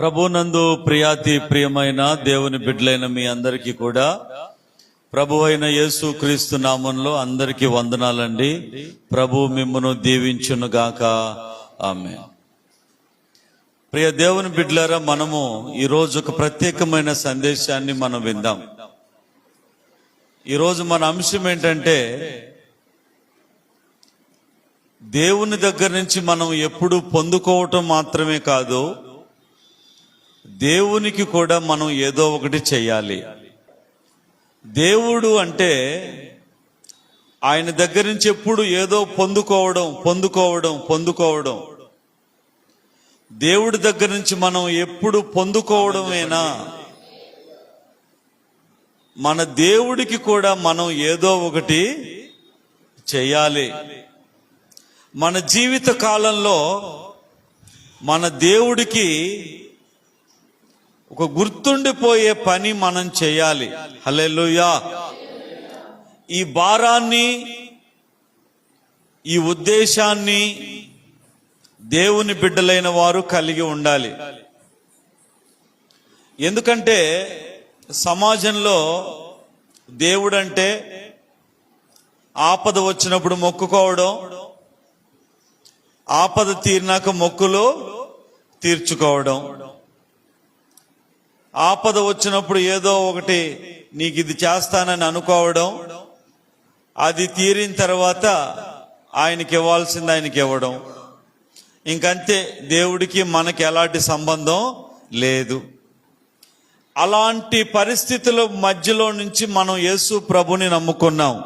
ప్రభునందు ప్రియాతి ప్రియమైన దేవుని బిడ్డలైన మీ అందరికీ కూడా ప్రభు అయిన యేసు క్రీస్తు నామంలో అందరికీ వందనాలండి. ప్రభు మిమ్మును దీవించును గాక. ఆమేన్. ప్రియ దేవుని బిడ్డలారా, మనము ఈరోజు ఒక ప్రత్యేకమైన సందేశాన్ని మనం విందాం. ఈరోజు మన అంశం ఏంటంటే, దేవుని దగ్గర నుంచి మనం ఎప్పుడు పొందుకోవటం మాత్రమే కాదు, దేవునికి కూడా మనం ఏదో ఒకటి చెయ్యాలి. దేవుడు అంటే ఆయన దగ్గర నుంచి ఎప్పుడు ఏదో పొందుకోవడం. దేవుడి దగ్గర నుంచి మనం ఎప్పుడు పొందుకోవడమేనా? మన దేవుడికి కూడా మనం ఏదో ఒకటి చెయ్యాలి. మన జీవిత కాలంలో మన దేవుడికి ఒక గుర్తుండిపోయే పని మనం చేయాలి. హల్లెలూయా. ఈ భారాన్ని, ఈ ఉద్దేశాన్ని దేవుని బిడ్డలైన వారు కలిగి ఉండాలి. ఎందుకంటే సమాజంలో దేవుడంటే ఆపద వచ్చినప్పుడు మొక్కుకోవడం, ఆపద తీరినాక మొక్కులు తీర్చుకోవడం, ఆపద వచ్చినప్పుడు ఏదో ఒకటి నీకు ఇది చేస్తానని అనుకోవడం, అది తీరిన తర్వాత ఆయనకి ఇవ్వాల్సింది ఆయనకి ఇవ్వడం. ఇంకంతే, దేవుడికి మనకి ఎలాంటి సంబంధం లేదు. అలాంటి పరిస్థితుల మధ్యలో నుంచి మనం యేసు ప్రభుని నమ్ముకున్నాం.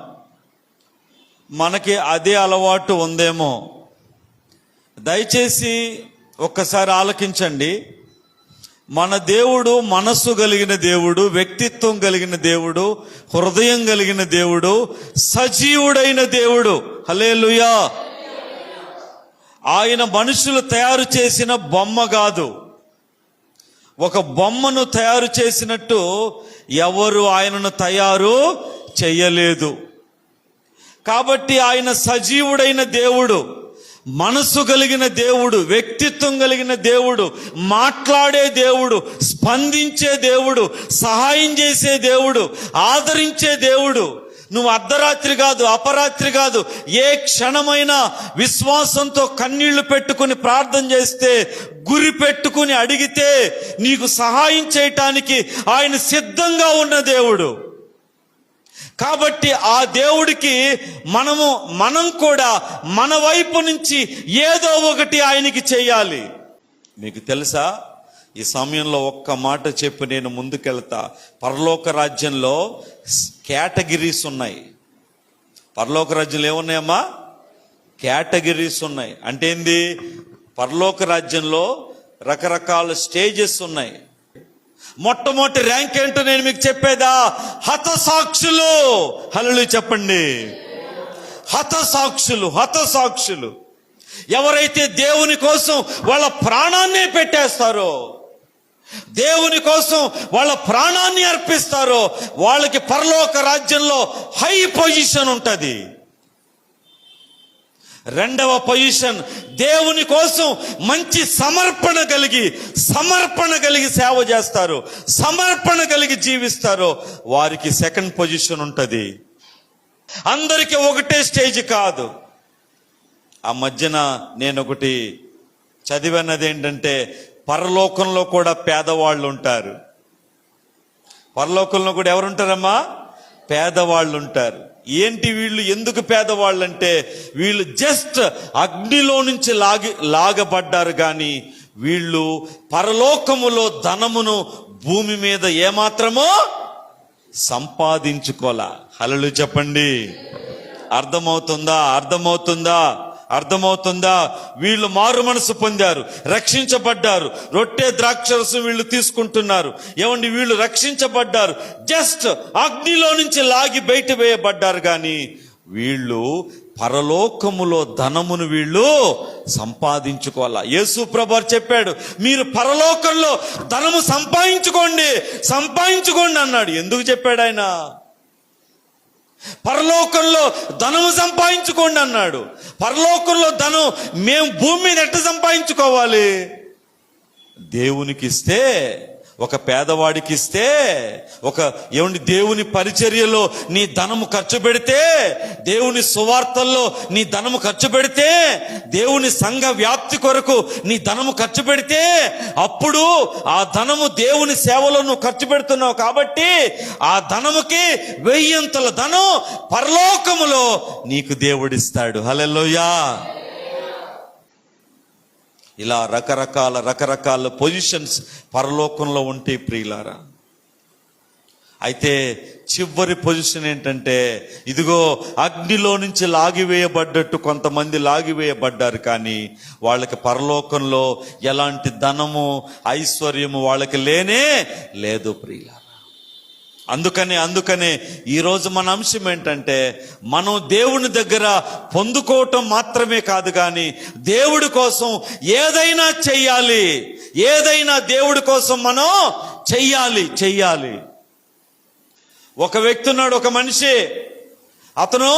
మనకి అదే అలవాటు ఉందేమో. దయచేసి ఒక్కసారి ఆలకించండి. మన దేవుడు మనస్సు కలిగిన దేవుడు, వ్యక్తిత్వం కలిగిన దేవుడు, హృదయం కలిగిన దేవుడు, సజీవుడైన దేవుడు. హల్లెలూయా. ఆయన మనుషులు తయారు చేసిన బొమ్మ కాదు. ఒక బొమ్మను తయారు చేసినట్టు ఎవరు ఆయనను తయారు చేయలేదు. కాబట్టి ఆయన సజీవుడైన దేవుడు, మనసు కలిగిన దేవుడు, వ్యక్తిత్వం కలిగిన దేవుడు, మాట్లాడే దేవుడు, స్పందించే దేవుడు, సహాయం చేసే దేవుడు, ఆదరించే దేవుడు. నువ్వు అర్ధరాత్రి కాదు, అపరాత్రి కాదు, ఏ క్షణమైనా విశ్వాసంతో కన్నీళ్లు పెట్టుకుని ప్రార్థన చేస్తే, గురి పెట్టుకుని అడిగితే నీకు సహాయం చేయటానికి ఆయన సిద్ధంగా ఉన్న దేవుడు. కాబట్టి ఆ దేవుడికి మనం కూడా మన వైపు నుంచి ఏదో ఒకటి ఆయనకి చేయాలి. మీకు తెలుసా, ఈ సమయంలో ఒక్క మాట చెప్పి నేను ముందుకెళ్తా. పరలోక రాజ్యంలో కేటగిరీస్ ఉన్నాయి. పరలోక రాజ్యంలో ఏమున్నాయమ్మా? కేటగిరీస్ ఉన్నాయి. అంటే ఏంది? పరలోక రాజ్యంలో రకరకాల స్టేజెస్ ఉన్నాయి. మొట్టమొదటి ర్యాంక్ ఏంటో నేను మీకు చెప్పేదా? హతసాక్షులు. హల్లెలూయా చెప్పండి. హతసాక్షులు ఎవరైతే దేవుని కోసం వాళ్ళ ప్రాణాన్ని పెట్టేస్తారో, దేవుని కోసం వాళ్ళ ప్రాణాన్ని అర్పిస్తారో, వాళ్ళకి పరలోక రాజ్యంలో హై పొజిషన్ ఉంటుంది. రెండవ పొజిషన్, దేవుని కోసం మంచి సమర్పణ కలిగి సేవ చేస్తారు, సమర్పణ కలిగి జీవిస్తారు, వారికి సెకండ్ పొజిషన్ ఉంటుంది. అందరికీ ఒకటే స్టేజ్ కాదు. ఆ మధ్యన నేను ఒకటి చదివన్నది ఏంటంటే, పరలోకంలో కూడా పేదవాళ్ళు ఉంటారు. పరలోకంలో కూడా ఎవరుంటారమ్మా? పేదవాళ్ళు ఉంటారు. ఏంటి వీళ్ళు ఎందుకు పేదవాళ్ళు అంటే, వీళ్ళు జస్ట్ అగ్నిలో నుంచి లాగబడ్డారు కానీ వీళ్ళు పరలోకములో ధనమును భూమి మీద ఏమాత్రమో సంపాదించుకోలా. హల్లెలూయా చెప్పండి. అర్థమవుతుందా? వీళ్ళు మారు మనసు పొందారు, రక్షించబడ్డారు. రొట్టె ద్రాక్షరసం వీళ్ళు తీసుకుంటున్నారు. ఏమండి, వీళ్ళు రక్షించబడ్డారు, జస్ట్ అగ్నిలో నుంచి లాగి బయట వేయబడ్డారు కానీ వీళ్ళు పరలోకములో ధనమును వీళ్ళు సంపాదించుకోవాలా. యేసు ప్రభువు చెప్పాడు, మీరు పరలోకంలో ధనము సంపాదించుకోండి అన్నాడు. ఎందుకు చెప్పాడు ఆయన? పరలోకంలో ధనము సంపాదించుకోండి అన్నాడు. పరలోకంలో ధనం మేము భూమి మీద ఎట్లా సంపాదించుకోవాలి? దేవునికి ఇస్తే, ఒక పేదవాడికి ఇస్తే, దేవుని పరిచర్యలో నీ ధనము ఖర్చు పెడితే, దేవుని సువార్తల్లో నీ ధనము ఖర్చు పెడితే, దేవుని సంఘ వ్యాప్తి కొరకు నీ ధనము ఖర్చు పెడితే, అప్పుడు ఆ ధనము దేవుని సేవలో నువ్వు ఖర్చు పెడుతున్నావు కాబట్టి ఆ ధనముకి 1000 ధనం పరలోకములో నీకు దేవుడిస్తాడు. హల్లెలూయా. ఇలా రకరకాల పొజిషన్స్ పరలోకంలో ఉంటాయి ప్రియులారా. అయితే చివరి పొజిషన్ ఏంటంటే, ఇదిగో అగ్నిలో నుంచి లాగివేయబడ్డట్టు కొంతమంది లాగివేయబడ్డారు, కానీ వాళ్ళకి పరలోకంలో ఎలాంటి ధనము ఐశ్వర్యము వాళ్ళకి లేనే లేదు ప్రియులారా. అందుకనే ఈరోజు మన అంశం ఏంటంటే, మనం దేవుని దగ్గర పొందుకోవటం మాత్రమే కాదు, కానీ దేవుడి కోసం ఏదైనా చెయ్యాలి. ఏదైనా దేవుడి కోసం మనం చెయ్యాలి. ఒక వ్యక్తి ఉన్నాడు, ఒక మనిషి. అతను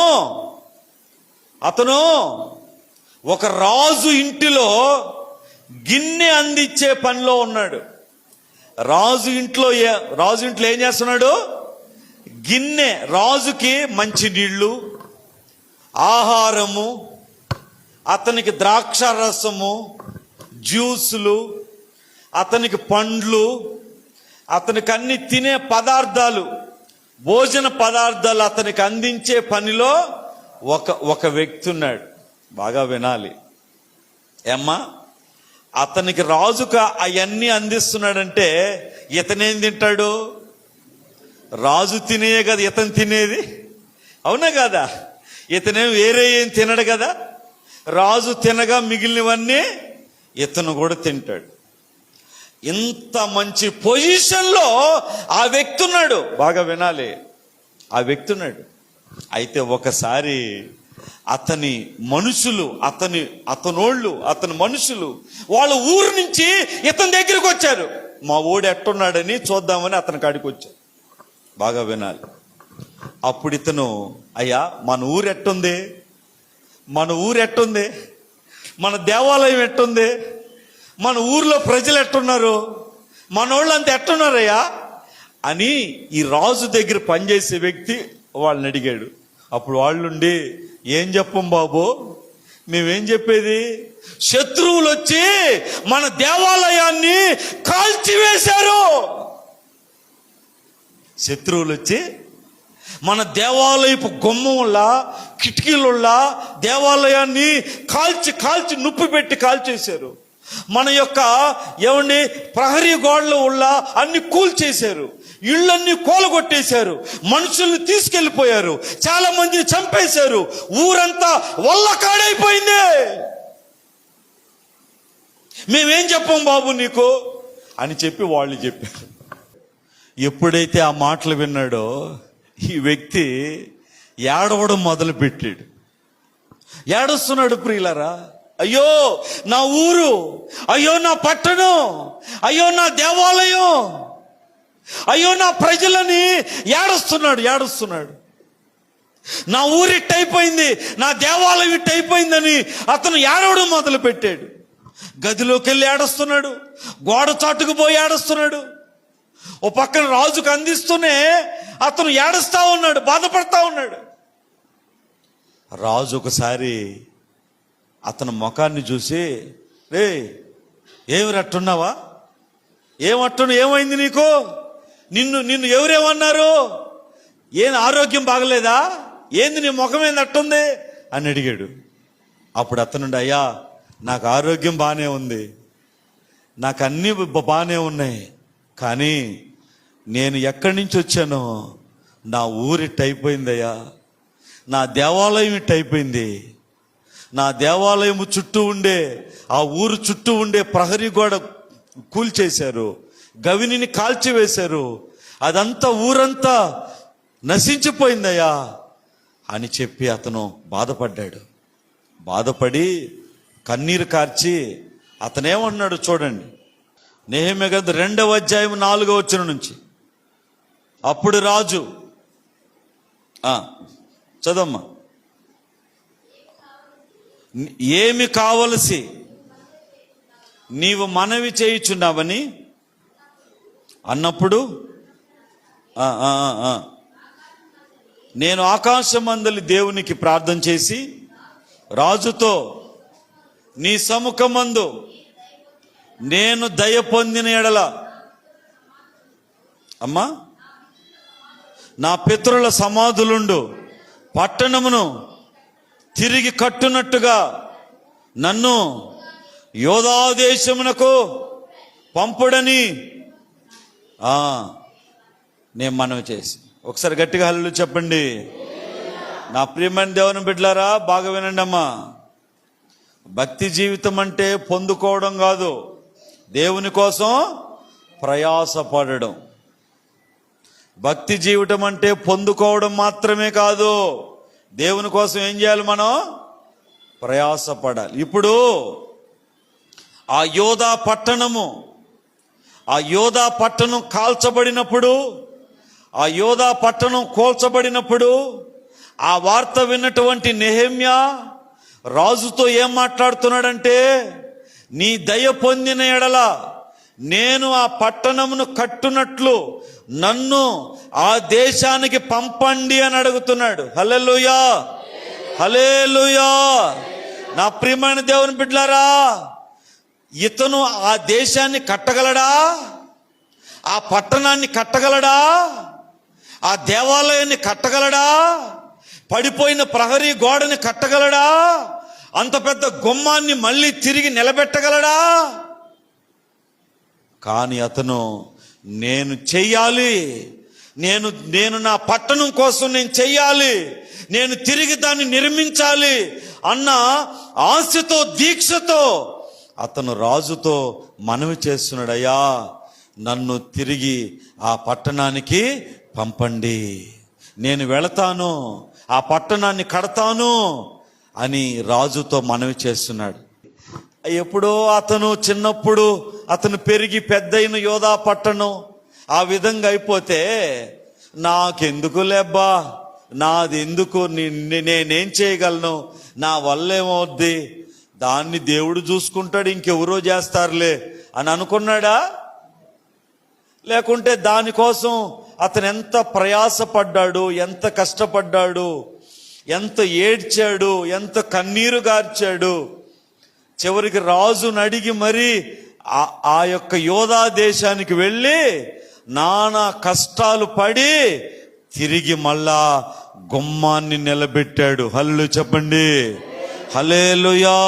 ఒక రాజు ఇంటిలో గిన్నె అందించే పనిలో ఉన్నాడు. రాజు ఇంట్లో ఏం చేస్తున్నాడు? గిన్నె. రాజుకి మంచి నీళ్లు, ఆహారము, అతనికి ద్రాక్ష రసము, జ్యూసులు, అతనికి పండ్లు, అతనికి అన్ని తినే పదార్థాలు, భోజన పదార్థాలు అతనికి అందించే పనిలో ఒక వ్యక్తి ఉన్నాడు. బాగా వినాలి ఏమ్మా. అతనికి రాజుగా అవన్నీ అందిస్తున్నాడంటే ఇతనేం తింటాడు? రాజు తినే కదా ఇతను తినేది, అవునా కదా? ఇతనేం వేరే ఏం తినడు కదా. రాజు తినగా మిగిలినవన్నీ ఇతను కూడా తింటాడు. ఇంత మంచి పొజిషన్లో ఆ వ్యక్తి ఉన్నాడు. బాగా వినాలి, ఆ వ్యక్తి ఉన్నాడు. అయితే ఒకసారి అతని మనుషులు, అతని మనుషులు వాళ్ళ ఊరు నుంచి ఇతని దగ్గరికి వచ్చారు. మా ఊడు ఎట్టున్నాడని చూద్దామని అతని కాడికి వచ్చారు. బాగా వినాలి. అప్పుడు ఇతను, అయ్యా మన ఊరు ఎట్టుంది, మన దేవాలయం ఎట్టుంది, మన ఊర్లో ప్రజలు ఎట్టున్నారు, మన వాళ్ళంతా ఎట్టున్నారయ్యా అని ఈ రాజు దగ్గర పనిచేసే వ్యక్తి వాళ్ళని అడిగాడు. అప్పుడు వాళ్ళుండి, ఏం చెప్పం బాబు, మేమేం చెప్పేది, శత్రువులు వచ్చి మన దేవాలయాన్ని కాల్చివేశారు. శత్రువులు వచ్చి మన దేవాలయపు గుమ్మంలా, కిటికీలుల్లా దేవాలయాన్ని కాల్చి నుప్పు పెట్టి కాల్చేశారు. మన యొక్క ప్రహరీ గోడలు ఉళ్ళ అన్ని కూల్చేశారు, ఇళ్ళన్నీ కూలగొట్టేశారు, మనుషుల్ని తీసుకెళ్లిపోయారు, చాలా మందిని చంపేశారు, ఊరంతా వల్లకాడైపోయింది. మేమేం చెప్పాం బాబు నీకు అని చెప్పి వాళ్ళు చెప్పారు. ఎప్పుడైతే ఆ మాటలు విన్నాడో ఈ వ్యక్తి ఏడవడం మొదలు పెట్టాడు. ఏడుస్తున్నాడు ప్రియులారా. అయ్యో నా ఊరు, అయ్యో నా పట్టణం, అయ్యో నా దేవాలయం, అయ్యో నా ప్రజలని ఏడుస్తున్నాడు. నా ఊరు ఇట్టయిపోయింది, నా దేవాలయం ఇట్టయిపోయిందని అతను ఏడవడం మొదలు పెట్టాడు. గదిలోకి వెళ్ళి ఏడుస్తున్నాడు, గోడ చాటుకు పోయి ఏడుస్తున్నాడు. ఓ పక్కన రాజుకు అందిస్తూనే అతను ఏడుస్తా ఉన్నాడు, బాధపడతా ఉన్నాడు. రాజు ఒకసారి అతని ముఖాన్ని చూసి, రే ఏమిరట్టున్నావా, ఏమైంది నీకు, నిన్ను ఎవరేమన్నారు, ఆరోగ్యం బాగలేదా, ఏంది నీ ముఖం ఏంది అట్టుంది అని అడిగాడు. అప్పుడు అతనుండి, అయ్యా నాకు ఆరోగ్యం బాగానే ఉంది, నాకు అన్నీ బాగానే ఉన్నాయి, కానీ నేను ఎక్కడి నుంచి వచ్చానో నా ఊరు ఇట్టయిపోయిందయ్యా, నా దేవాలయం ఇట్టయిపోయింది, నా దేవాలయం చుట్టూ ఉండే, ఆ ఊరు చుట్టూ ఉండే ప్రహరీ గోడ కూల్చేశారు, గవినిని కాల్చివేశారు, అదంతా ఊరంతా నశించిపోయిందయ్యా అని చెప్పి అతను బాధపడ్డాడు. బాధపడి కన్నీరు కార్చి అతనేమన్నాడు చూడండి. నెహెమ్యా గ్రంథం 2వ అధ్యాయం 4వ వచనం నుంచి. అప్పుడు రాజు చదమ్మా. ఏమి కావలసి నీవు మనవి చేయుచున్నావని అన్నప్పుడు నేను ఆకాశమందలి దేవునికి ప్రార్థన చేసి రాజుతో నీ సముఖమందు నేను దయ పొందిన ఎడల అమ్మా నా పితరుల సమాధులుండు పట్టణమును తిరిగి కట్టునట్టుగా నన్ను యోధా దేశమునకు పంపుడని నేను మనవి చేసి. ఒకసారి గట్టిగా హల్లెలూయా చెప్పండి. నా ప్రియమైన దేవుని బిడ్డలారా, బాగా వినండి అమ్మా. భక్తి జీవితం అంటే పొందుకోవడం కాదు, దేవుని కోసం ప్రయాసపడడం. భక్తి జీవితం అంటే పొందుకోవడం మాత్రమే కాదు, దేవుని కోసం ఏం చేయాలి? మనం ప్రయాసపడాలి. ఇప్పుడు ఆ యోధా పట్టణం కాల్చబడినప్పుడు, ఆ యోధా పట్టణం కూల్చబడినప్పుడు ఆ వార్త విన్నటువంటి నెహెమ్యా రాజుతో ఏం మాట్లాడుతున్నాడంటే, నీ దయ పొందిన ఎడల నేను ఆ పట్టణమును కట్టునట్లు నన్ను ఆ దేశానికి పంపండి అని అడుగుతున్నాడు. హల్లెలూయా, హల్లెలూయా. నా ప్రియమైన దేవుని బిడ్డలారా, ఇతను ఆ దేశాన్ని కట్టగలడా? ఆ పట్టణాన్ని కట్టగలడా? ఆ దేవాలయాన్ని కట్టగలడా? పడిపోయిన ప్రహరీ గోడని కట్టగలడా? అంత పెద్ద గుమ్మాన్ని మళ్ళీ తిరిగి నిలబెట్టగలడా? కానీ అతను నేను చెయ్యాలి, నేను నా పట్టణం కోసం నేను చెయ్యాలి, నేను తిరిగి దాన్ని నిర్మించాలి అన్న ఆశతో, దీక్షతో అతను రాజుతో మనవి చేస్తున్నాడయ్యా, నన్ను తిరిగి ఆ పట్టణానికి పంపండి, నేను వెళతాను, ఆ పట్టణాన్ని కడతాను అని రాజుతో మనవి చేస్తున్నాడు. ఎప్పుడో అతను చిన్నప్పుడు అతను పెరిగి పెద్దయిన యోధా పట్టణం ఆ విధంగా అయిపోతే నాకెందుకు లేబ్బా, నాది ఎందుకు, నేనేం చేయగలను, నా వల్ల ఏమవుద్ది, దాన్ని దేవుడు చూసుకుంటాడు, ఇంకెవరో చేస్తారులే అని అనుకున్నాడా? లేకుంటే దానికోసం అతను ఎంత ప్రయాసపడ్డాడు, ఎంత కష్టపడ్డాడు, ఎంత ఏడ్చాడు, ఎంత కన్నీరు గార్చాడు. చివరికి రాజును అడిగి మరి ఆ యొక్క యోధా దేశానికి వెళ్ళి నానా కష్టాలు పడి తిరిగి మళ్ళా గుమ్మాన్ని నిలబెట్టాడు. హల్లెలూయా చెప్పండి, హల్లెలూయా.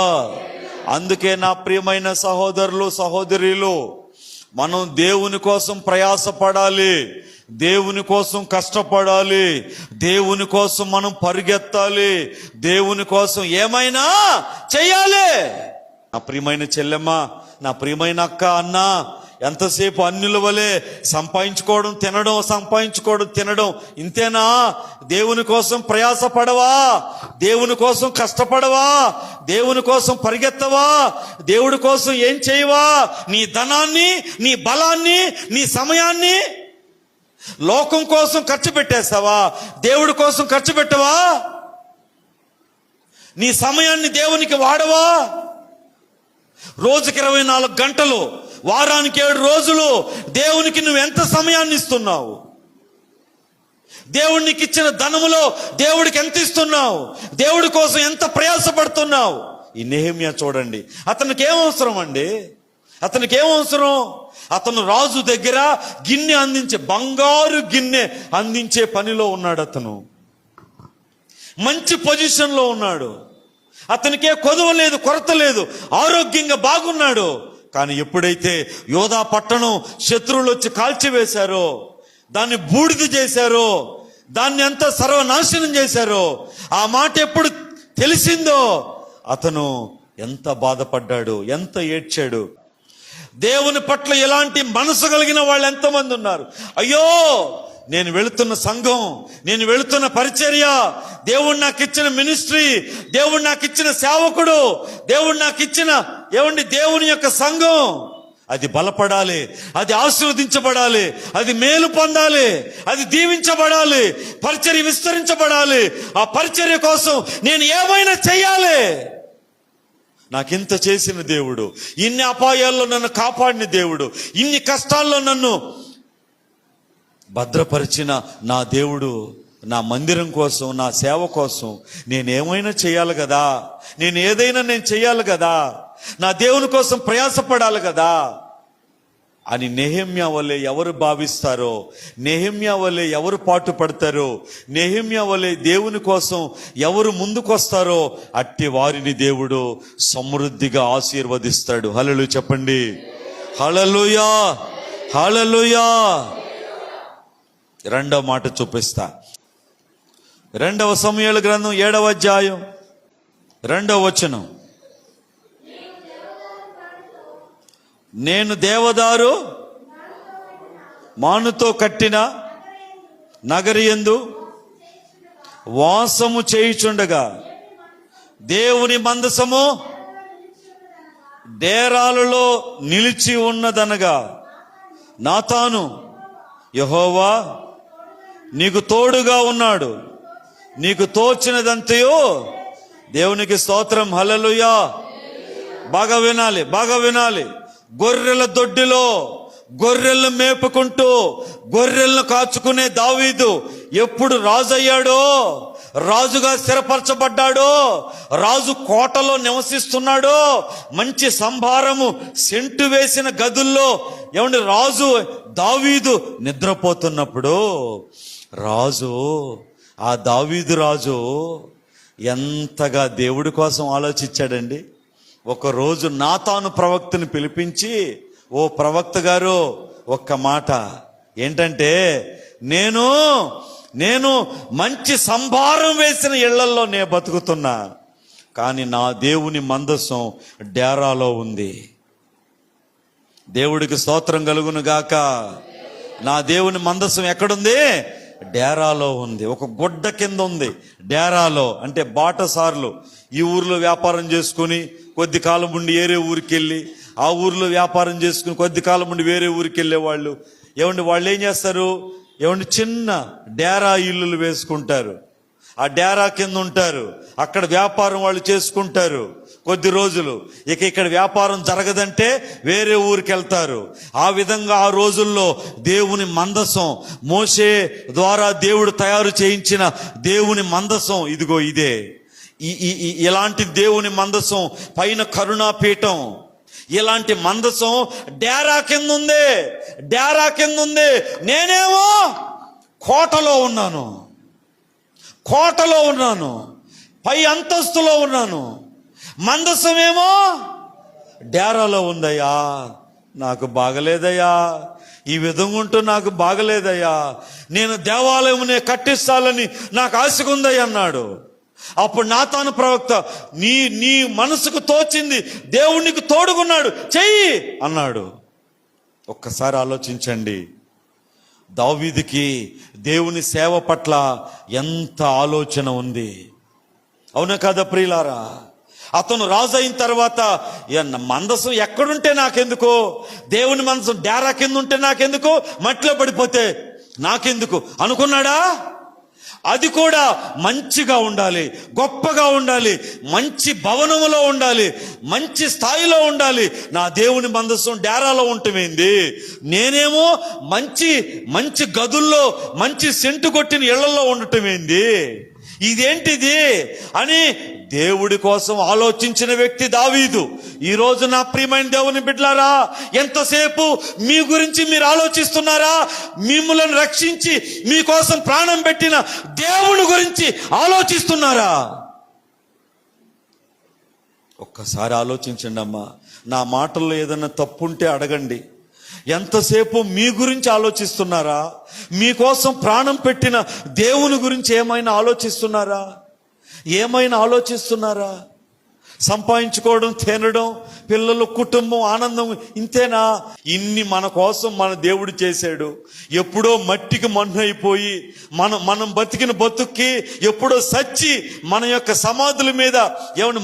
అందుకే నా ప్రియమైన సహోదరులు, సహోదరులు, మనం దేవుని కోసం ప్రయాసపడాలి, దేవుని కోసం కష్టపడాలి, దేవుని కోసం మనం పరిగెత్తాలి, దేవుని కోసం ఏమైనా చెయ్యాలి. నా ప్రియమైన చెల్లెమ్మ, నా ప్రియమైన అక్క, అన్న, ఎంతసేపు అన్యుల వలె సంపాదించుకోవడం తినడం, సంపాదించుకోవడం తినడం ఇంతేనా? దేవుని కోసం ప్రయాసపడవా? దేవుని కోసం కష్టపడవా? దేవుని కోసం పరిగెత్తవా? దేవుడి కోసం ఏం చేయవా? నీ ధనాన్ని, నీ బలాన్ని, నీ సమయాన్ని లోకం కోసం ఖర్చు పెట్టేస్తావా? దేవుడి కోసం ఖర్చు పెట్టవా? నీ సమయాన్ని దేవునికి వాడవా? రోజుకి 24 గంటలు, వారానికి 7 రోజులు దేవునికి నువ్వు ఎంత సమయాన్ని ఇస్తున్నావు? దేవుడికి ఇచ్చిన ధనములో దేవుడికి ఎంత ఇస్తున్నావు? దేవుడి కోసం ఎంత ప్రయాసపడుతున్నావు? ఈ నెహెమ్యా చూడండి, అతనికి ఏమవసరం అండి? అతనికి ఏమవసరం? అతను రాజు దగ్గర గిన్నె అందించే, బంగారు గిన్నె అందించే పనిలో ఉన్నాడు. అతను మంచి పొజిషన్లో ఉన్నాడు. అతనికే కొదువ లేదు, కొరత లేదు, ఆరోగ్యంగా బాగున్నాడు. కానీ ఎప్పుడైతే యోధా పట్టణం శత్రువులు వచ్చి కాల్చివేశారో, దాన్ని బూడిద చేశారో, దాన్ని అంతా సర్వనాశనం చేశారో, ఆ మాట ఎప్పుడు తెలిసిందో అతను ఎంత బాధపడ్డాడు, ఎంత ఏడ్చాడు. దేవుని పట్ల ఎలాంటి మనసు కలిగిన వాళ్ళు ఎంతమంది ఉన్నారు? అయ్యో, నేను వెళుతున్న సంఘం, నేను వెళుతున్న పరిచర్య, దేవుడు నాకు ఇచ్చిన మినిస్ట్రీ, దేవుడు నాకు ఇచ్చిన సేవకుడు, దేవుడు నాకు ఇచ్చిన దేవుని యొక్క సంఘం, అది బలపడాలి, అది ఆశీర్వదించబడాలి, అది మేలు పొందాలి, అది దీవించబడాలి, పరిచర్య విస్తరించబడాలి. ఆ పరిచర్య కోసం నేను ఏమైనా చెయ్యాలి. నాకింత చేసిన దేవుడు, ఇన్ని అపాయాల్లో నన్ను కాపాడిన దేవుడు, ఇన్ని కష్టాల్లో నన్ను భద్రపరిచిన నా దేవుడు, నా మందిరం కోసం, నా సేవ కోసం నేనేమైనా చేయాలి కదా, నేను చేయాలి కదా, నా దేవుని కోసం ప్రయాసపడాలి కదా అని నెహెమ్యా వలె ఎవరు భావిస్తారో, నెహెమ్యా వలె ఎవరు పాటు పడతారో, నెహెమ్యా వలె దేవుని కోసం ఎవరు ముందుకొస్తారో అట్టి వారిని దేవుడు సమృద్ధిగా ఆశీర్వదిస్తాడు. హల్లెలూయా చెప్పండి. హల్లెలూయా, హల్లెలూయా. రెండవ మాట చూపిస్తా. 2వ సమూయేలు గ్రంథం 7వ అధ్యాయం 2వ వచనం. నేను దేవదారు మానుతో కట్టిన నగరియందు వాసము చేయుచుండగా దేవుని మందసము డేరాలలో నిలిచి ఉన్నదనగా నాతాను, యెహోవా నీకు తోడుగా ఉన్నాడు, నీకు తోచినదంతయో. దేవునికి స్తోత్రం. హల్లెలూయా. బాగా వినాలి, బాగా వినాలి. గొర్రెల దొడ్డిలో గొర్రెలను మేపుకుంటూ గొర్రెలను కాచుకునే దావీదు ఎప్పుడు రాజు అయ్యాడో, రాజుగా స్థిరపరచబడ్డాడో, రాజు కోటలో నివసిస్తున్నాడో, మంచి సంభారము సెంటు వేసిన గదుల్లో ఏమండి రాజు దావీదు నిద్రపోతున్నప్పుడు రాజు, ఆ దావీదు రాజు ఎంతగా దేవుడి కోసం ఆలోచించాడండి. ఒకరోజు నాతాను ప్రవక్తని పిలిపించి, ఓ ప్రవక్త గారు ఒక్క మాట ఏంటంటే, నేను మంచి సంభారం వేసిన ఇళ్లల్లో బతుకుతున్నా, కానీ నా దేవుని మందసం డేరాలో ఉంది. దేవుడికి స్తోత్రం కలుగును గాక. నా దేవుని మందసం ఎక్కడుంది? డేరాలో ఉంది. ఒక గుడ్డ కింద ఉంది డేరాలో. అంటే బాటసార్లు ఈ ఊర్లో వ్యాపారం చేసుకుని కొద్ది కాలం ఉండి వేరే ఊరికి వెళ్ళి, ఆ ఊర్లో వ్యాపారం చేసుకుని కొద్ది కాలం ఉండి వేరే ఊరికి వెళ్ళే వాళ్ళు వాళ్ళు ఏం చేస్తారు? చిన్న డేరా ఇల్లులు వేసుకుంటారు, ఆ డేరా కింద ఉంటారు, అక్కడ వ్యాపారం వాళ్ళు చేసుకుంటారు కొద్ది రోజులు. ఇక్కడ వ్యాపారం జరగదంటే వేరే ఊరికి వెళ్తారు. ఆ విధంగా ఆ రోజుల్లో దేవుని మందసం, మోషే ద్వారా దేవుడు తయారు చేయించిన దేవుని మందసం ఇదిగో ఇదే. ఇలాంటి దేవుని మందసం పైన కరుణాపీఠం, ఇలాంటి మందసం డేరా కింద ఉంది, డేరా కింద ఉంది. నేనేమో కోటలో ఉన్నాను, పై అంతస్తులో ఉన్నాను. మందసమేమో డేరాలో ఉందయ్యా, నాకు బాగలేదయ్యా, ఈ విధంగా ఉంటూ నాకు బాగలేదయ్యా, నేను దేవాలయం కట్టిస్తాలని నాకు ఆశగా ఉందయ్యా అన్నాడు. అప్పుడు నాతాను ప్రవక్త, నీ మనసుకు తోచింది, దేవునికి తోడుగున్నాడు, చెయ్యి అన్నాడు. ఒక్కసారి ఆలోచించండి. దావీదుకి దేవుని సేవ పట్ల ఎంత ఆలోచన ఉంది, అవునా కదా ప్రియులారా? అతను రాజు అయిన తర్వాత మందసం ఎక్కడుంటే నాకెందుకు, దేవుని మందసం డేరా కింద ఉంటే నాకెందుకు, మట్టిలో పడిపోతే నాకెందుకు అనుకున్నాడా? అది కూడా మంచిగా ఉండాలి, గొప్పగా ఉండాలి, మంచి భవనములో ఉండాలి, మంచి స్థాయిలో ఉండాలి. నా దేవుని మందసం డేరాలో ఉంటమేంది, నేనేమో మంచి గదుల్లో మంచి సెంటు కొట్టిన ఇళ్లలో ఉండటమేంది, ఇదేంటిది అని దేవుడి కోసం ఆలోచించిన వ్యక్తి దావీదు. ఈరోజు నా ప్రియమైన దేవుని బిడ్డలారా, ఎంతసేపు మీ గురించి మీరు ఆలోచిస్తున్నారా? మిమ్మల్ని రక్షించి మీకోసం ప్రాణం పెట్టిన దేవుని గురించి ఆలోచిస్తున్నారా? ఒక్కసారి ఆలోచించండి అమ్మా. నా మాటల్లో ఏదైనా తప్పుంటే అడగండి. ఎంతసేపు మీ గురించి ఆలోచిస్తున్నారా? మీకోసం ప్రాణం పెట్టిన దేవుని గురించి ఏమైనా ఆలోచిస్తున్నారా? సంపాదించుకోవడం, తినడం, పిల్లలు, కుటుంబం, ఆనందం, ఇంతేనా? ఇన్ని మన కోసం మన దేవుడు చేశాడు. ఎప్పుడో మట్టికి మన్ను అయిపోయి మనం బతికిన బతుక్కి ఎప్పుడో సచ్చి మన యొక్క సమాధుల మీద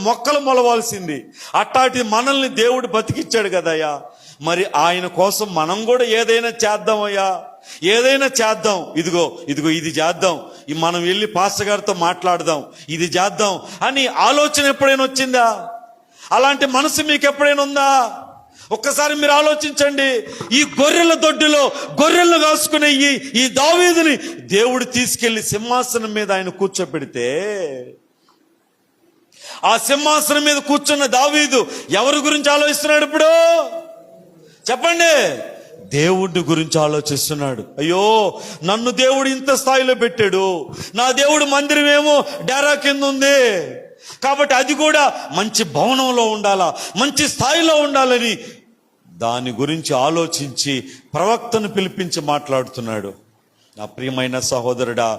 మొక్కలు మొలవాల్సింది. అట్టాటి మనల్ని దేవుడు బతికిచ్చాడు కదయ్యా. మరి ఆయన కోసం మనం కూడా ఏదైనా చేద్దామయ్యా, ఏదైనా చేద్దాం. ఇదిగో ఇది చేద్దాం, మనం వెళ్ళి పాస్టర్ గారితో మాట్లాడదాం, ఇది చేద్దాం అని ఆలోచన ఎప్పుడైనా వచ్చిందా? అలాంటి మనసు మీకు ఎప్పుడైనా ఉందా? ఒక్కసారి మీరు ఆలోచించండి. ఈ గొర్రెల దొడ్డిలో గొర్రెలను కాసుకునే ఈ దావీదుని దేవుడు తీసుకెళ్లి సింహాసనం మీద ఆయన కూర్చోబెడితే, ఆ సింహాసనం మీద కూర్చున్న దావీదు ఎవరి గురించి ఆలోచిస్తున్నాడు ఇప్పుడు? చెప్పండి. దేవుడి గురించి ఆలోచిస్తున్నాడు. అయ్యో, నన్ను దేవుడు ఇంత స్థాయిలో పెట్టాడు, నా దేవుడు మందిరం ఏమో డేరా కింద ఉంది, కాబట్టి అది కూడా మంచి భవనంలో ఉండాలా, మంచి స్థాయిలో ఉండాలని దాని గురించి ఆలోచించి ప్రవక్తను పిలిపించి మాట్లాడుతున్నాడు. నా ప్రియమైన సహోదరుడా,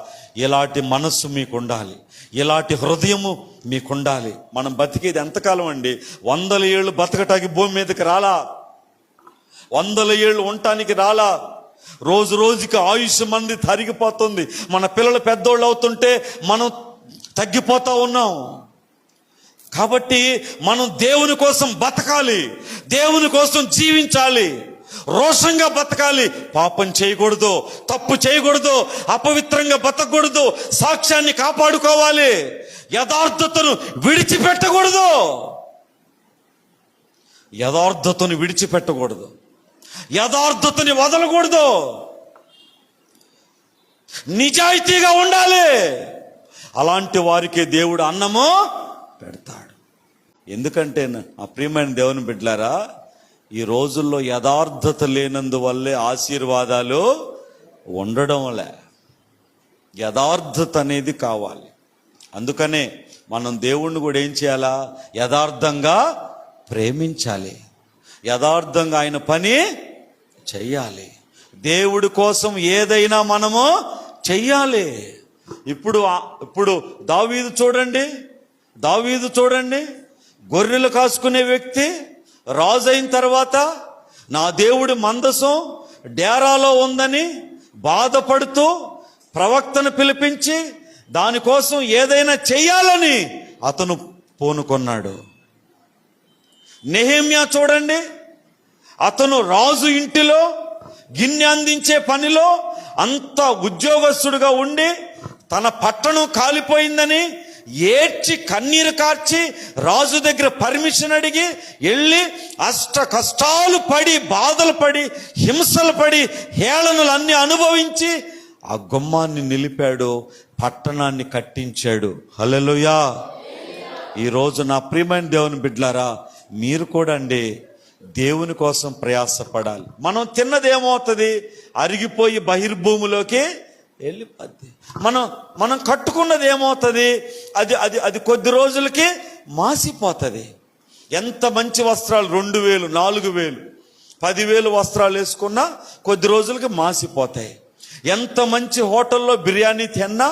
ఇలాంటి మనస్సు మీకు ఉండాలి, ఇలాంటి హృదయము మీకుండాలి. మనం బతికేది ఎంతకాలం అండి? 100 ఏళ్ళు బతకటానికి భూమి మీదకి రాలా, 100 ఏళ్ళు ఉండటానికి రాలా. రోజు రోజుకి ఆయుష్ మంది తరిగిపోతుంది. మన పిల్లలు పెద్దోళ్ళు అవుతుంటే మనం తగ్గిపోతా ఉన్నాం. కాబట్టి మనం దేవుని కోసం బతకాలి, దేవుని కోసం జీవించాలి, రోషంగా బతకాలి. పాపం చేయకూడదు, తప్పు చేయకూడదు, అపవిత్రంగా బతకూడదు, సాక్ష్యాన్ని కాపాడుకోవాలి, యథార్థతను విడిచిపెట్టకూడదు, యథార్థతను విడిచిపెట్టకూడదు, యథార్థతని వదలకూడదు, నిజాయితీగా ఉండాలి. అలాంటి వారికి దేవుడు అన్నము పెడతాడు. ఎందుకంటే ఆ ప్రియమైన దేవుని బిడ్డలారా, ఈ రోజుల్లో యథార్థత లేనందువల్లే ఆశీర్వాదాలు ఉండడం వల్ల యథార్థత అనేది కావాలి. అందుకనే మనం దేవుణ్ణి కూడా ఏం చేయాలా? యథార్థంగా ప్రేమించాలి, యథార్థంగా ఆయన పని చెయ్యాలి. దేవుడి కోసం ఏదైనా మనము చెయ్యాలి. ఇప్పుడు దావీదు చూడండి, గొర్రెలు కాసుకునే వ్యక్తి రాజు అయిన తర్వాత నా దేవుడి మందసం డేరాలో ఉందని బాధపడుతూ ప్రవక్తను పిలిపించి దానికోసం ఏదైనా చెయ్యాలని అతను పూనుకున్నాడు. నెహెమ్యా చూడండి, అతను రాజు ఇంటిలో గిన్నె అందించే పనిలో అంత ఉద్యోగస్తుడుగా ఉండి తన పట్టణం కాలిపోయిందని ఏడ్చి కన్నీరు కార్చి రాజు దగ్గర పర్మిషన్ అడిగి వెళ్ళి అష్ట కష్టాలు పడి, బాధలు పడి, హింసలు పడి, హేళనలు అన్ని అనుభవించి ఆ గుమ్మాన్ని నిలిపాడు, పట్టణాన్ని కట్టించాడు. హల్లెలూయా. ఈరోజు నా ప్రియమైన దేవుని బిడ్డలారా, మీరు కూడా అండి దేవుని కోసం ప్రయాసపడాలి. మనం తిన్నది ఏమవుతుంది? అరిగిపోయి బహిర్భూమిలోకి వెళ్ళిపోద్ది. మనం కట్టుకున్నది ఏమవుతుంది? అది కొద్ది రోజులకి మాసిపోతుంది. ఎంత మంచి వస్త్రాలు 2000, 4000, 10,000 వస్త్రాలు వేసుకున్నా కొద్ది రోజులకి మాసిపోతాయి. ఎంత మంచి హోటల్లో బిర్యానీ తిన్నా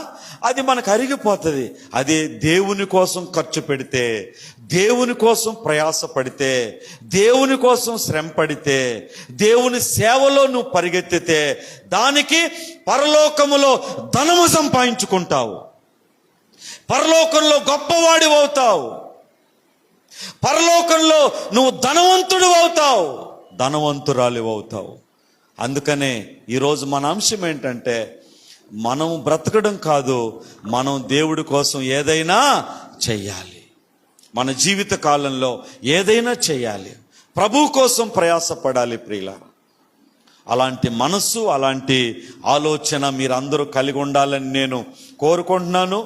అది మనకు అరిగిపోతుంది. అదే దేవుని కోసం ఖర్చు పెడితే, దేవుని కోసం ప్రయాసపడితే, దేవుని కోసం శ్రమ పడితే, దేవుని సేవలో నువ్వు పరిగెత్తితే దానికి పరలోకములో ధనము సంపాదించుకుంటావు, పరలోకంలో గొప్పవాడి అవుతావు, పరలోకంలో నువ్వు ధనవంతుడు అవుతావు, ధనవంతురాలి అవుతావు. అందుకనే ఈరోజు మన అంశం ఏంటంటే, మనం బ్రతకడం కాదు, మనం దేవుడి కోసం ఏదైనా చెయ్యాలి. మన జీవిత కాలంలో ఏదైనా చెయ్యాలి, ప్రభు కోసం ప్రయాసపడాలి. ప్రియులారా, అలాంటి మనస్సు, అలాంటి ఆలోచన మీరందరూ కలిగి ఉండాలని నేను కోరుకుంటున్నాను.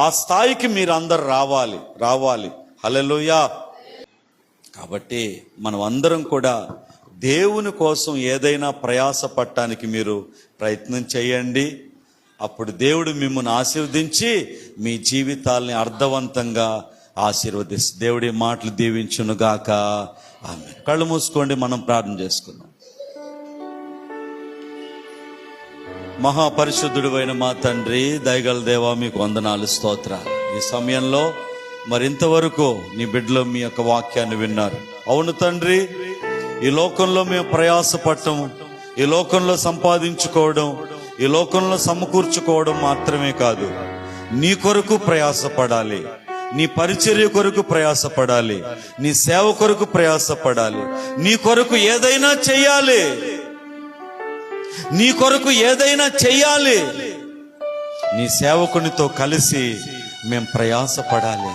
ఆ స్థాయికి మీరందరూ రావాలి. హల్లెలూయా. కాబట్టి మనం అందరం కూడా దేవుని కోసం ఏదైనా ప్రయాసపడటానికి మీరు ప్రయత్నం చేయండి. అప్పుడు దేవుడు మిమ్మల్ని ఆశీర్వదించి మీ జీవితాల్ని అర్థవంతంగా ఆశీర్వదిస్తుంది. దేవుడి మాటలు దీవించునుగాక. ఆమేన్. కళ్ళు మూసుకోండి, మనం ప్రార్థన చేసుకుందాం. మహాపరిశుద్ధుడైన మా తండ్రి, దయగల దేవా, మీకు వందనాలు, స్తోత్రాలు. ఈ సమయంలో మరింతవరకు నీ బిడ్డలు మీ యొక్క వాక్యాన్ని విన్నారు. అవును తండ్రి, ఈ లోకంలో మేము ప్రయాసపడటం, ఈ లోకంలో సంపాదించుకోవడం, ఈ లోకంలో సమకూర్చుకోవడం మాత్రమే కాదు, నీ కొరకు ప్రయాసపడాలి, నీ పరిచర్య కొరకు ప్రయాసపడాలి, నీ సేవ కొరకు ప్రయాసపడాలి, నీ కొరకు ఏదైనా చెయ్యాలి, నీ కొరకు ఏదైనా చెయ్యాలి. నీ సేవకునితో కలిసి మేం ప్రయాసపడాలి.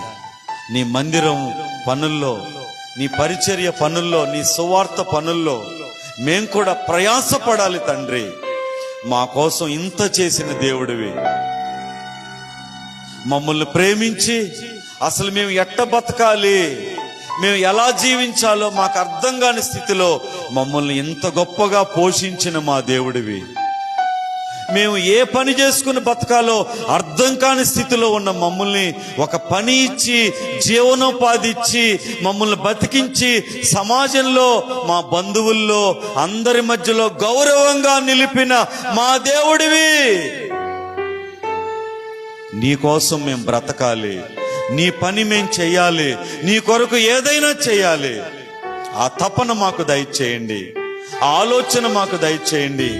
నీ మందిరం పనుల్లో నీ పరిచర్య పనుల్లో, నీ సువార్త పనుల్లో మేం కూడా ప్రయాసపడాలి తండ్రి. మా కోసం ఇంత చేసిన దేవుడివి, మమ్మల్ని ప్రేమించి అసలు మేము ఎట్ట బతకాలి, మేము ఎలా జీవించాలో మాకు అర్థం కాని స్థితిలో మమ్మల్ని ఇంత గొప్పగా పోషించిన మా దేవుడివి. మేము ఏ పని చేసుకుని బతకాలో అర్థం కాని స్థితిలో ఉన్న మమ్మల్ని ఒక పని ఇచ్చి, జీవనోపాధి ఇచ్చి, మమ్మల్ని బతికించి సమాజంలో, మా బంధువుల్లో, అందరి మధ్యలో గౌరవంగా నిలిపిన మా దేవుడివి. నీ కోసం మేము బ్రతకాలి, నీ పని మేము చెయ్యాలి, నీ కొరకు ఏదైనా చెయ్యాలి. ఆ తపన మాకు దయచేయండి, ఆ ఆలోచన మాకు దయచేయండి.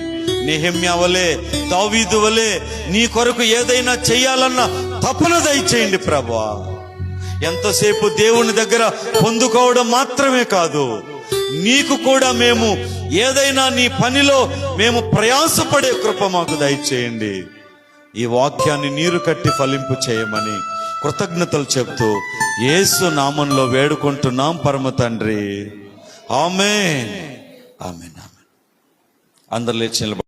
నెహెమ్యా వలె, దావీదు వలె నీ కొరకు ఏదైనా చెయ్యాలన్న తపన దయచేయండి ప్రభువా. ఎంతసేపు దేవుని దగ్గర పొందుకోవడం మాత్రమే కాదు, నీకు కూడా మేము ఏదైనా నీ పనిలో మేము ప్రయాసపడే కృప మాకు దయచేయండి. ఈ వాక్యాన్ని నీరు కట్టి ఫలింపు చేయమని కృతజ్ఞతలు చెప్తూ యేసు నామంలో వేడుకుంటున్నాం పరమ తండ్రి. ఆమేన్, ఆమేన్, ఆమేన్. అందరు లేచి నిలబడండి.